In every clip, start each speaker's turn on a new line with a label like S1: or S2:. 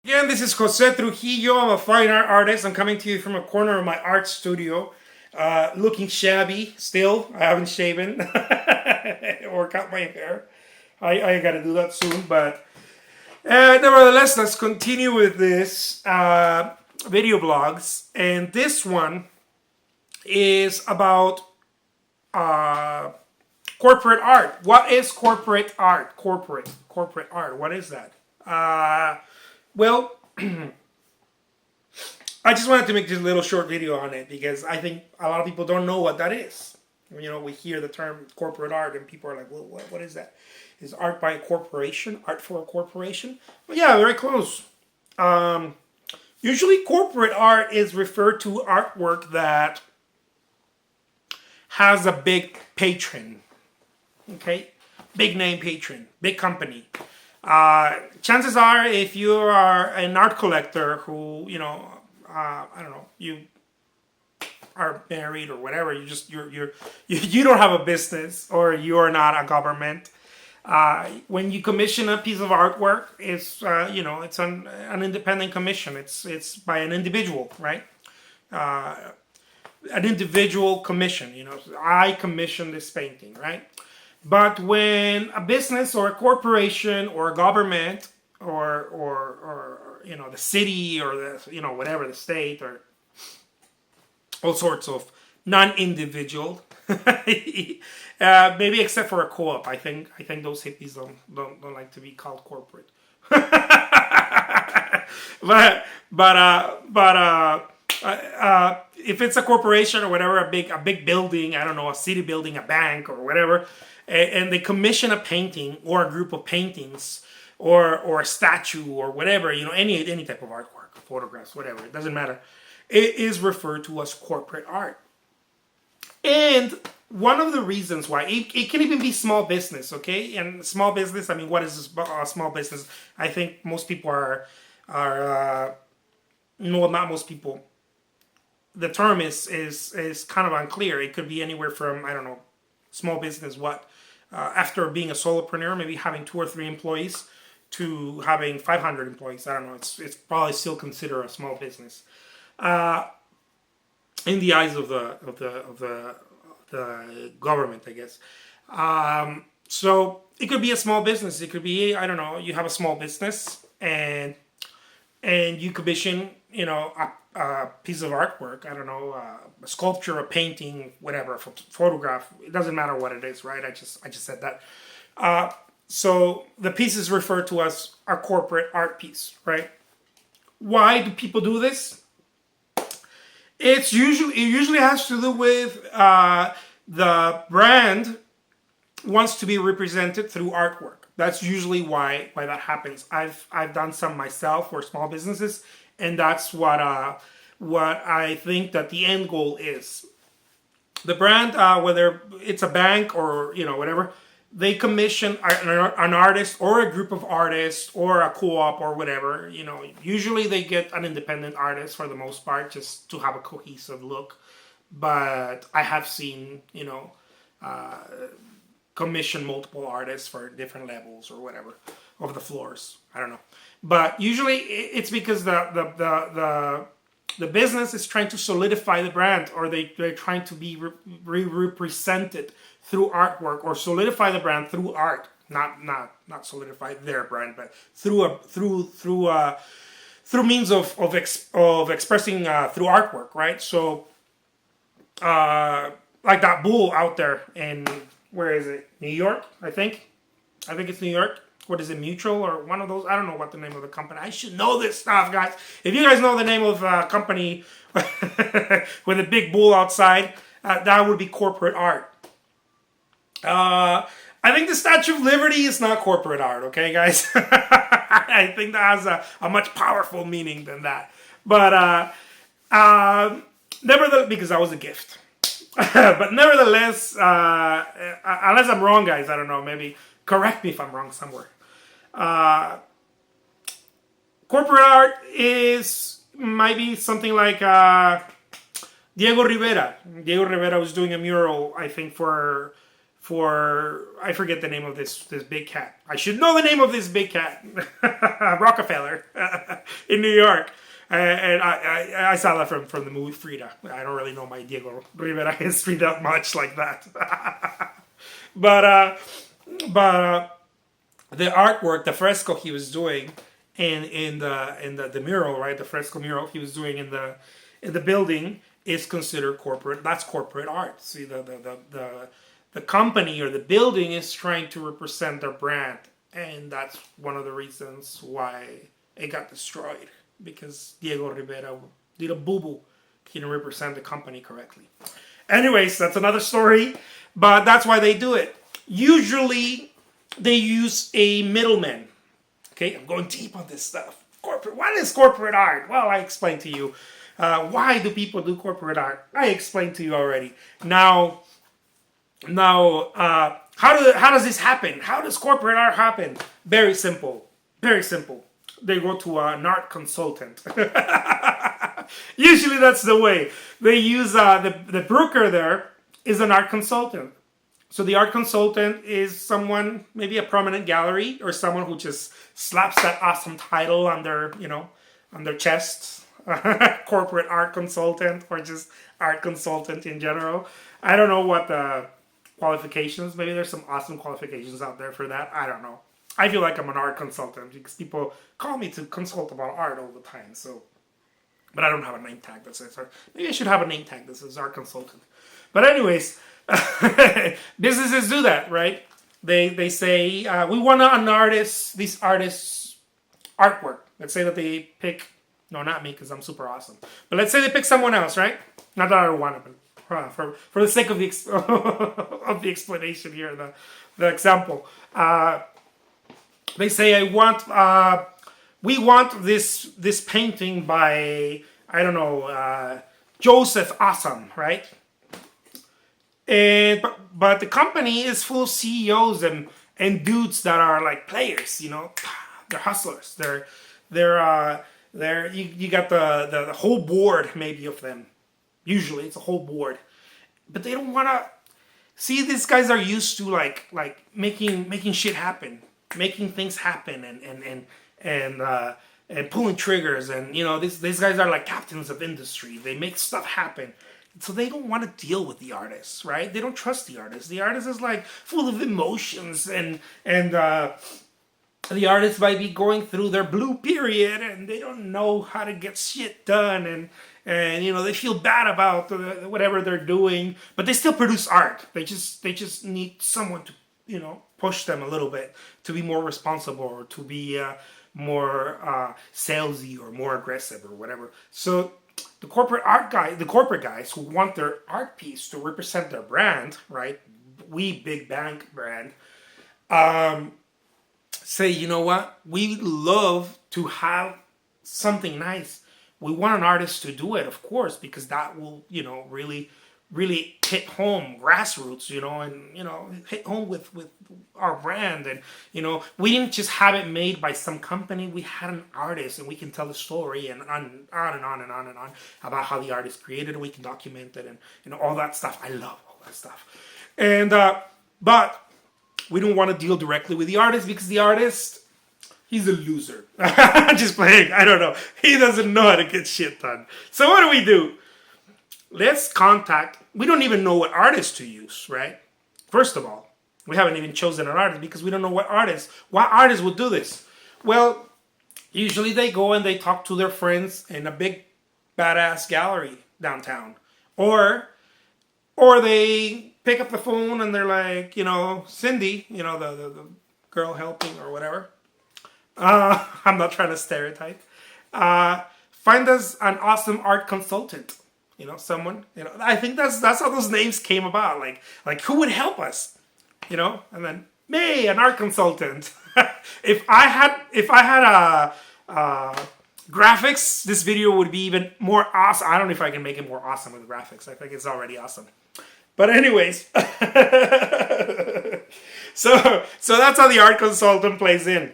S1: Again, this is Jose Trujillo. I'm a fine art artist. I'm coming to you from a corner of my art studio. Looking shabby still. I haven't shaven or cut my hair. I gotta do that soon. But nevertheless, let's continue with this video blogs. And this one is about corporate art. What is corporate art? Corporate art. What is that? Well, I just wanted to make this little short video on it because I think a lot of people don't know what that is. You know, we hear the term corporate art and people are like, well, what is that? Is art by a corporation? Art for a corporation? Well, yeah, very close. Usually corporate art is referred to artwork that has a big patron. Okay? Big name patron. Big company. Chances are, if you are an art collector who, I don't know, you are married or whatever, you don't have a business or you are not a government. When you commission a piece of artwork, it's it's an independent commission. It's by an individual, right? An individual commission. I commission this painting, right? But when a business or a corporation or a government or the city or the whatever, the state, or all sorts of non-individual, maybe except for a co-op. I think those hippies don't like to be called corporate. but if it's a corporation or whatever, a big building, I don't know, a city building, a bank or whatever, and they commission a painting or a group of paintings or a statue or whatever, any type of artwork, photographs, whatever, it doesn't matter. It is referred to as corporate art. And one of the reasons why it can even be small business, okay? And small business, I mean, what is a small business? I think most people are no, not most people. The term is kind of unclear. It could be anywhere from, I don't know, small business, what? After being a solopreneur, maybe having 2 or 3 employees, to having 500 employees. I don't know. It's probably still considered a small business in the eyes of the government, I guess. So it could be a small business. It could be, I don't know, you have a small business and you commission, a piece of artwork. I don't know, a sculpture, a painting, whatever, a photograph. It doesn't matter what it is, right? I just said that. So the piece is referred to as a corporate art piece, right? Why do people do this? It usually has to do with the brand wants to be represented through artwork. That's usually why that happens. I've done some myself for small businesses, and that's what I think that the end goal is. The brand, whether it's a bank or whatever, they commission an artist or a group of artists or a co-op or whatever. Usually they get an independent artist for the most part, just to have a cohesive look. But I have seen commission multiple artists for different levels or whatever of the floors. I don't know, but usually it's because the business is trying to solidify the brand, or they're trying to be represented through artwork, or solidify the brand through art. Not solidify their brand, but through means of expressing through artwork, right? So like that bull out there in, where is it? New York, I think it's New York. What is it, Mutual or one of those? I don't know what the name of the company. I should know this stuff, guys. If you guys know the name of a company with a big bull outside, that would be corporate art. I think the Statue of Liberty is not corporate art, okay, guys? I think that has a much powerful meaning than that. But nevertheless, because that was a gift. But nevertheless, unless I'm wrong, guys, I don't know, maybe correct me if I'm wrong somewhere. Corporate art might be something like Diego Rivera. Diego Rivera was doing a mural, I think, for I forget the name of this big cat. I should know the name of this big cat. Rockefeller in New York. And I saw that from the movie Frida. I don't really know my Diego Rivera history that much like that. but the artwork, the fresco he was doing in the mural, right? The fresco mural he was doing in the building is considered corporate. That's corporate art. See, the company or the building is trying to represent their brand, and that's one of the reasons why it got destroyed, because Diego Rivera did a boo-boo. He didn't represent the company correctly. Anyways, that's another story, but that's why they do it. Usually, they use a middleman. Okay, I'm going deep on this stuff. What is corporate art? Well, I explained to you. Why do people do corporate art? I explained to you already. Now, how does this happen? How does corporate art happen? Very simple. Very simple. They go to an art consultant. Usually that's the way. They use the broker there is an art consultant. So the art consultant is someone, maybe a prominent gallery, or someone who just slaps that awesome title on their chest. Corporate art consultant, or just art consultant in general. I don't know what the qualifications. Maybe there's some awesome qualifications out there for that. I don't know. I feel like I'm an art consultant because people call me to consult about art all the time. So, but I don't have a name tag that says art. Maybe I should have a name tag that says art consultant. But anyways, businesses do that, right? They say we want these artists' artwork. Let's say that they pick. No, not me, because I'm super awesome. But let's say they pick someone else, right? Not that I want it, but for the sake of the of the explanation here, the example. They say we want this painting by, I don't know, Joseph Awesome, right? But the company is full of CEOs and dudes that are like players, they're hustlers. You got the whole board maybe of them. Usually it's a whole board, but they don't want to see. These guys are used to like making shit happen, making things happen, and pulling triggers, and these guys are like captains of industry. They make stuff happen. So they don't want to deal with the artists, right? They don't trust the artist. The artist is like full of emotions, and the artists might be going through their blue period, and they don't know how to get shit done, and they feel bad about whatever they're doing, but they still produce art. They just need someone to push them a little bit to be more responsible, or to be more salesy, or more aggressive, or whatever. So the corporate guys who want their art piece to represent their brand, right? We big bank brand. Say, you know what? We love to have something nice. We want an artist to do it, of course, because that will, really, really hit home grassroots, and hit home with our brand. And we didn't just have it made by some company. We had an artist, and we can tell the story and on and on and on and on about how the artist created it. We can document it, and all that stuff. I love all that stuff. And but we don't want to deal directly with the artist, because the artist, he's a loser. Just playing. I don't know. He doesn't know how to get shit done. So what do? Let's contact. We don't even know what artist to use, right? First of all, we haven't even chosen an artist because we don't know what artist would do this. Well, usually they go and they talk to their friends in a big badass gallery downtown, or they pick up the phone and they're like, Cindy, the girl helping or whatever. I'm not trying to stereotype. Find us an awesome art consultant. Someone. I think that's how those names came about. Like who would help us? And then me, an art consultant. if I had graphics, this video would be even more awesome. I don't know if I can make it more awesome with graphics. I think it's already awesome. But anyways, so that's how the art consultant plays in.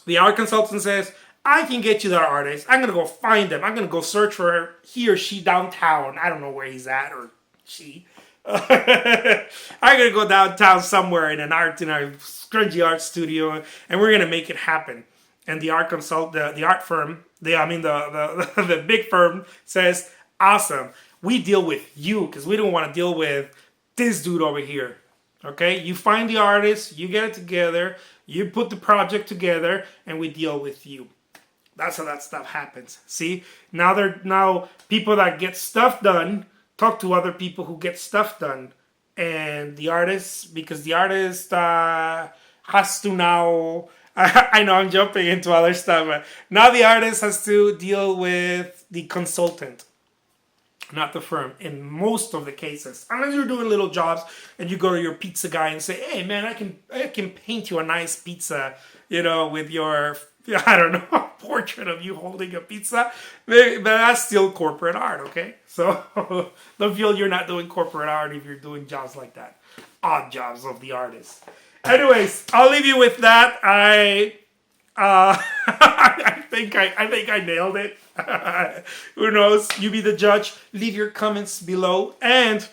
S1: The art consultant says, I can get you that artist. I'm going to go find them. I'm going to go search for he or she downtown. I don't know where he's at, or she. I'm gonna go downtown somewhere in our scrungy art studio, and we're gonna make it happen. And the the art firm, the big firm says, awesome. We deal with you because we don't want to deal with this dude over here. Okay, you find the artist, you get it together, you put the project together, and we deal with you. That's how that stuff happens. See, now people that get stuff done talk to other people who get stuff done, and the artist, because the artist has to now. I know I'm jumping into other stuff, but now the artist has to deal with the consultant, not the firm, in most of the cases. Unless you're doing little jobs and you go to your pizza guy and say, hey man, I can paint you a nice pizza, with your, I don't know, portrait of you holding a pizza. But that's still corporate art, okay? So don't feel you're not doing corporate art if you're doing jobs like that. Odd jobs of the artist. Anyways, I'll leave you with that. I think I nailed it. Who knows? You be the judge. Leave your comments below. And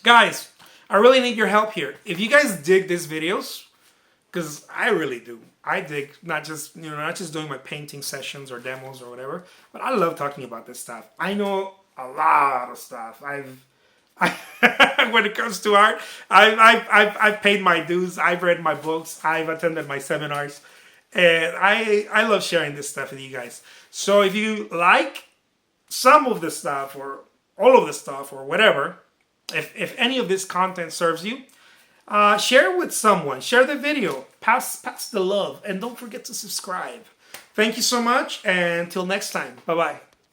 S1: guys, I really need your help here. If you guys dig these videos, because I really do. I dig not just doing my painting sessions or demos or whatever, but I love talking about this stuff. I know a lot of stuff. When it comes to art, I've paid my dues. I've read my books. I've attended my seminars. And I love sharing this stuff with you guys. So if you like some of the stuff or all of the stuff or whatever, if any of this content serves you, share it with someone. Share the video. Pass the love. And don't forget to subscribe. Thank you so much. And until next time. Bye-bye.